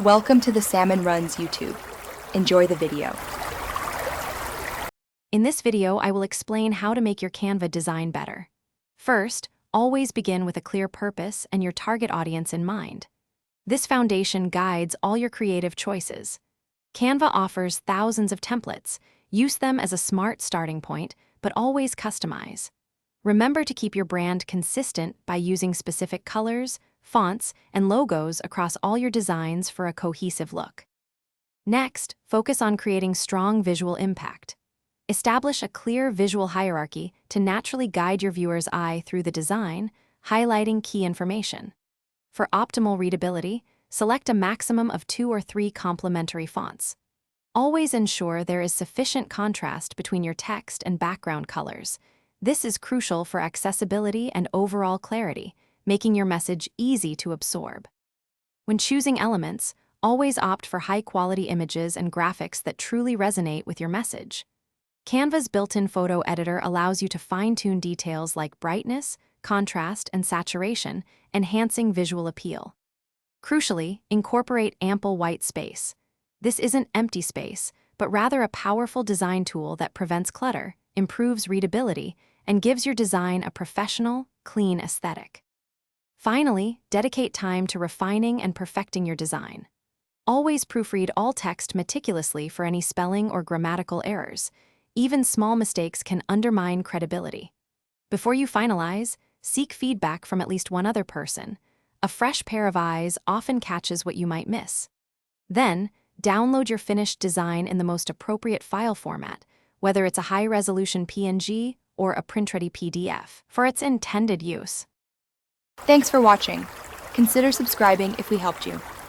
Welcome to the Salmon Runs YouTube. Enjoy the video. In this video, I will explain how to make your Canva design better. First, always begin with a clear purpose and your target audience in mind. This foundation guides all your creative choices. Canva offers thousands of templates. Use them as a smart starting point, but always customize. Remember to keep your brand consistent by using specific colors, fonts, and logos across all your designs for a cohesive look. Next, focus on creating strong visual impact. Establish a clear visual hierarchy to naturally guide your viewer's eye through the design, highlighting key information. For optimal readability, select a maximum of 2 or 3 complementary fonts. Always ensure there is sufficient contrast between your text and background colors. This is crucial for accessibility and overall clarity, making your message easy to absorb. When choosing elements, always opt for high-quality images and graphics that truly resonate with your message. Canva's built-in photo editor allows you to fine-tune details like brightness, contrast, and saturation, enhancing visual appeal. Crucially, incorporate ample white space. This isn't empty space, but rather a powerful design tool that prevents clutter, improves readability, and gives your design a professional, clean aesthetic. Finally, dedicate time to refining and perfecting your design. Always proofread all text meticulously for any spelling or grammatical errors. Even small mistakes can undermine credibility. Before you finalize, seek feedback from at least one other person. A fresh pair of eyes often catches what you might miss. Then, download your finished design in the most appropriate file format, whether it's a high-resolution PNG or a print-ready PDF, for its intended use. Thanks for watching. Consider subscribing if we helped you.